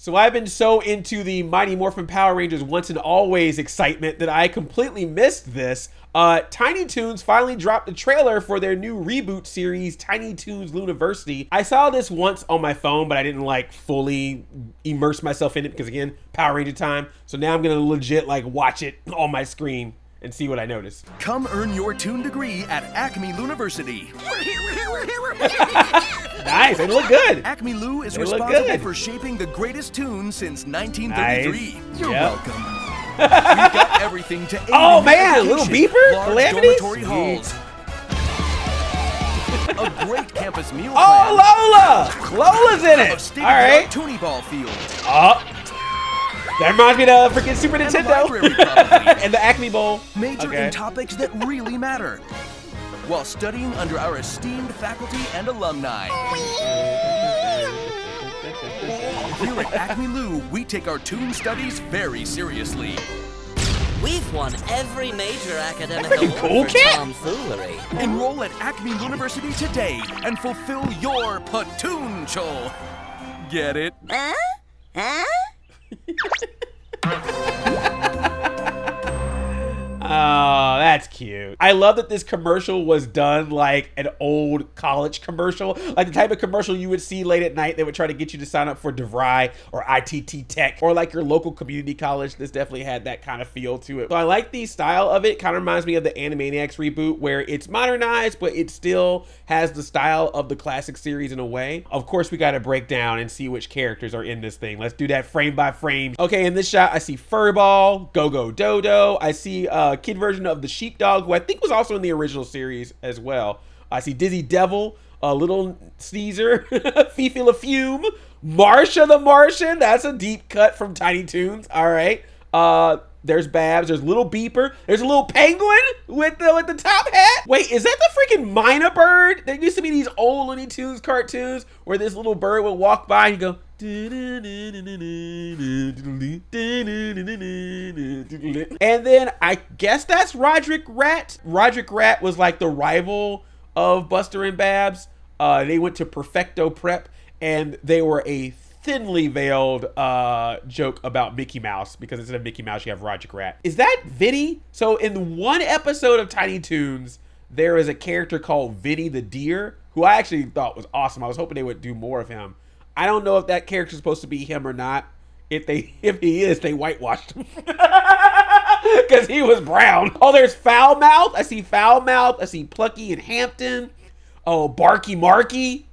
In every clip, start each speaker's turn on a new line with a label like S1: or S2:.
S1: So I've been so into the Mighty Morphin Power Rangers Once and Always excitement that I completely missed this. Tiny Toons finally dropped the trailer for their new reboot series, Tiny Toons Looniversity. I saw this once on my phone, but I didn't like fully immerse myself in it because again, Power Ranger time. So now I'm gonna legit like watch it on my screen and see what I notice.
S2: Come earn your Toon degree at Acme Looniversity.
S1: Nice, they look good.
S2: Acme Lou is responsible for shaping the greatest Toon since 1933.
S1: Nice.
S2: You're welcome. We've got everything to aid
S1: Oh
S2: in
S1: man,
S2: education.
S1: little beeper,
S2: Large
S1: calamities.
S2: dormitory halls. A great campus meal plan.
S1: Oh, Lola! Lola's in
S2: A
S1: it.
S2: state-of-the-art
S1: All right.
S2: Toonie ball field.
S1: Oh, that reminds me of the freaking Super
S2: And the
S1: Nintendo
S2: library, probably.
S1: and the Acme Bowl.
S2: Major
S1: Okay.
S2: in topics that really matter, while studying under our esteemed faculty and alumni. Here at Acme Lou, we take our Toon studies very seriously.
S3: We've won every major academic
S1: That's pretty
S3: award
S1: cool,
S3: for
S1: kid.
S3: tomfoolery.
S2: Enroll at Acme Looniversity today and fulfill your potential. Get it?
S3: Huh?
S1: Oh, that's cute. I love that this commercial was done like an old college commercial, like the type of commercial you would see late at night that would try to get you to sign up for DeVry or ITT Tech or like your local community college. This definitely had that kind of feel to it. So I like the style of it. Kind of reminds me of the Animaniacs reboot where it's modernized, but it still has the style of the classic series in a way. Of course, we got to break down and see which characters are in this thing. Let's do that frame by frame. Okay, in this shot, I see Furball, Go-Go Dodo. I see kid version of the Sheepdog, who I think was also in the original series as well. I see Dizzy Devil, Little Caesar, Fifi LaFume, Marsha the Martian. That's a deep cut from Tiny Toons. All right. There's Babs. There's Little Beeper. There's a little penguin with the top hat. Wait, is that the freaking Mynah bird? There used to be these old Looney Tunes cartoons where this little bird would walk by and go. And then I guess that's Roderick Rat. Roderick Rat was like the rival of Buster and Babs. They went to Perfecto Prep and they were a thinly veiled joke about Mickey Mouse, because instead of Mickey Mouse you have Roderick Rat. Is that Vinny? So in one episode of Tiny Toons there is a character called Vinny the Deer who I actually thought was awesome. I was hoping they would do more of him. I don't know if that character is supposed to be him or not. If he is, they whitewashed him because he was brown. Oh, there's Foul Mouth. I see Foul Mouth. I see Plucky and Hampton. Oh, Barky Marky.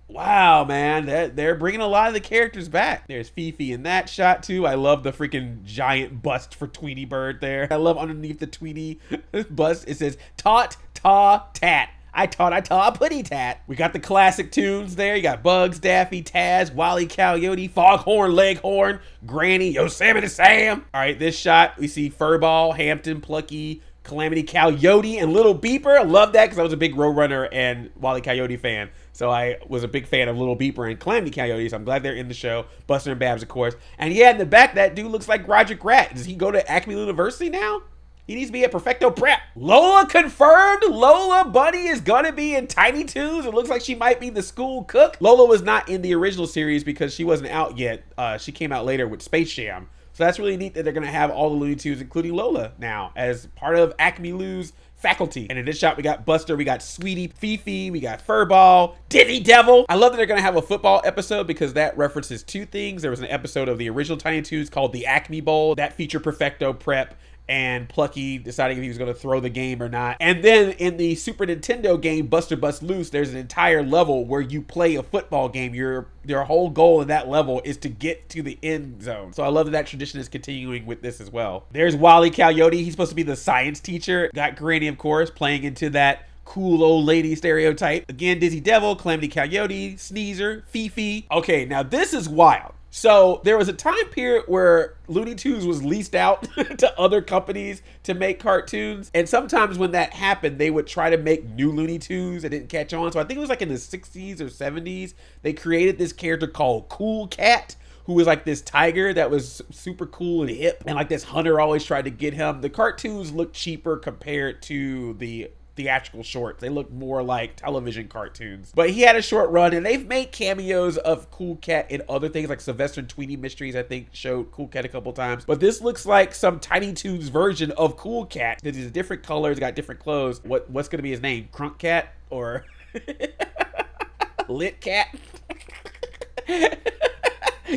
S1: Wow, man, they're bringing a lot of the characters back. There's Fifi in that shot too. I love the freaking giant bust for Tweety Bird there. I love underneath the Tweety bust it says Tot Ta Tat. I taught putty tat. We got the classic tunes there. You got Bugs, Daffy, Taz, Wally Coyote, Foghorn, Leghorn, Granny, Yosemite Sam. All right, this shot, we see Furball, Hampton, Plucky, Calamity Coyote, and Little Beeper. I love that because I was a big Roadrunner and Wally Coyote fan. So I was a big fan of Little Beeper and Calamity Coyote, so I'm glad they're in the show. Buster and Babs, of course. And yeah, in the back, that dude looks like Roderick Rat. Does he go to Acme Looniversity now? He needs to be at Perfecto Prep. Lola confirmed. Lola Bunny is gonna be in Tiny Toons. It looks like she might be the school cook. Lola was not in the original series because she wasn't out yet. She came out later with Space Jam. So that's really neat that they're gonna have all the Looney Tunes, including Lola now, as part of Acme Lou's faculty. And in this shot, we got Buster, we got Sweetie, Fifi, we got Furball, Dizzy Devil. I love that they're gonna have a football episode because that references two things. There was an episode of the original Tiny Toons called the Acme Bowl that featured Perfecto Prep and Plucky deciding if he was going to throw the game or not. And then in the Super Nintendo game, Buster Bust Loose, there's an entire level where you play a football game. Your whole goal in that level is to get to the end zone. So I love that that tradition is continuing with this as well. There's Wally Coyote. He's supposed to be the science teacher. Got Granny, of course, playing into that cool old lady stereotype. Again, Dizzy Devil, Calamity Coyote, Sneezer, Fifi. Okay, now this is wild. So there was a time period where Looney Tunes was leased out to other companies to make cartoons. And sometimes when that happened, they would try to make new Looney Tunes that didn't catch on. So I think it was like in the 60s or 70s, they created this character called Cool Cat, who was like this tiger that was super cool and hip. And like this hunter always tried to get him. The cartoons looked cheaper compared to the theatrical shorts. They look more like television cartoons. But he had a short run, and they've made cameos of Cool Cat in other things, like Sylvester and Tweety Mysteries, I think, showed Cool Cat a couple times. But this looks like some Tiny Toons version of Cool Cat. There's a different colors, got different clothes. What's gonna be his name? Crunk Cat or Lit Cat?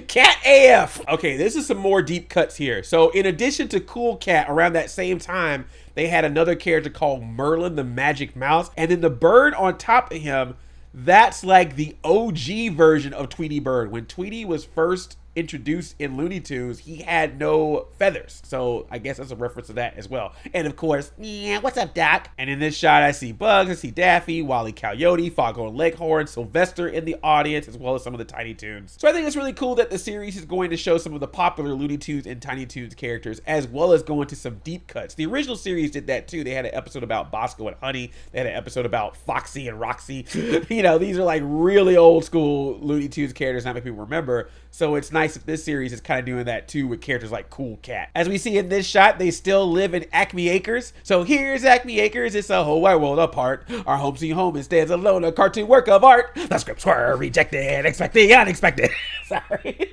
S1: Cat AF. Okay, this is some more deep cuts here. So in addition to Cool Cat, around that same time, they had another character called Merlin the Magic Mouse. And then the bird on top of him, that's like the OG version of Tweety Bird. When Tweety was first introduced in Looney Tunes, he had no feathers. So I guess that's a reference to that as well. And of course, yeah, what's up, Doc? And in this shot, I see Bugs, I see Daffy, Wally Coyote, Foghorn Leghorn, Sylvester in the audience, as well as some of the Tiny Toons. So I think it's really cool that the series is going to show some of the popular Looney Tunes and Tiny Toons characters, as well as going to some deep cuts. The original series did that too. They had an episode about Bosco and Honey. They had an episode about Foxy and Roxy. You know, these are like really old school Looney Tunes characters not many people remember. So it's nice if this series is kind of doing that too with characters like Cool Cat. As we see in this shot, they still live in Acme Acres. So here's Acme Acres. It's a whole wide world apart. Our home sweet home stands alone, a cartoon work of art. The scripts were rejected, expect the unexpected. Sorry.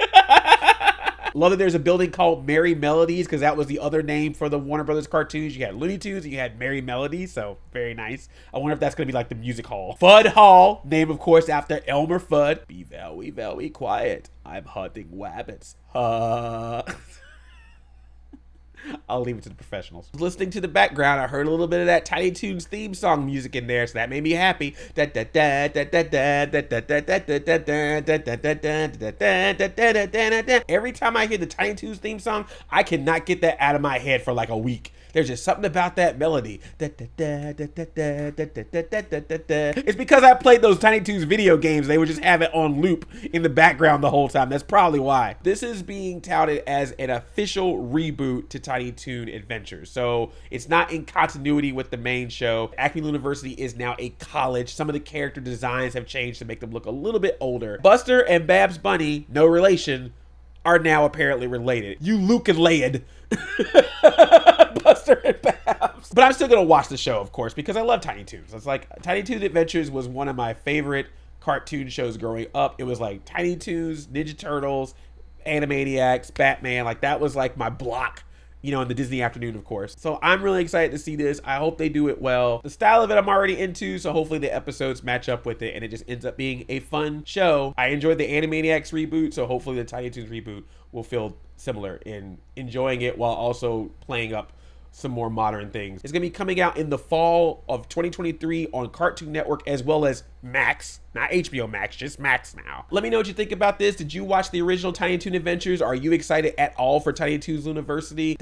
S1: Love that there's a building called Merry Melodies, because that was the other name for the Warner Brothers cartoons. You had Looney Tunes and you had Merry Melodies, so very nice. I wonder if that's going to be like the music hall. Fudd Hall, named of course after Elmer Fudd. Be very, very quiet. I'm hunting wabbits. I'll leave it to the professionals. Listening to the background, I heard a little bit of that Tiny Toons theme song music in there, so that made me happy. Every time I hear the Tiny Toons theme song, I cannot get that out of my head for like a week. There's just something about that melody. It's because I played those Tiny Toons video games. They would just have it on loop in the background the whole time. That's probably why. This is being touted as an official reboot to Tiny Toon Adventures. So it's not in continuity with the main show. Acme Looniversity is now a college. Some of the character designs have changed to make them look a little bit older. Buster and Babs Bunny, no relation, are now apparently related. You Luke and Laird. Buster and Babs. But I'm still gonna watch the show, of course, because I love Tiny Toons. It's like Tiny Toons Adventures was one of my favorite cartoon shows growing up. It was like Tiny Toons, Ninja Turtles, Animaniacs, Batman. Like that was like my block, you know, in the Disney afternoon, of course. So I'm really excited to see this. I hope they do it well. The style of it I'm already into, so hopefully the episodes match up with it and it just ends up being a fun show. I enjoyed the Animaniacs reboot, so hopefully the Tiny Toons reboot will feel similar in enjoying it while also playing up some more modern things. It's gonna be coming out in the fall of 2023 on Cartoon Network as well as Max, not HBO Max, just Max now. Let me know what you think about this. Did you watch the original Tiny Toon Adventures? Are you excited at all for Tiny Toons Looniversity?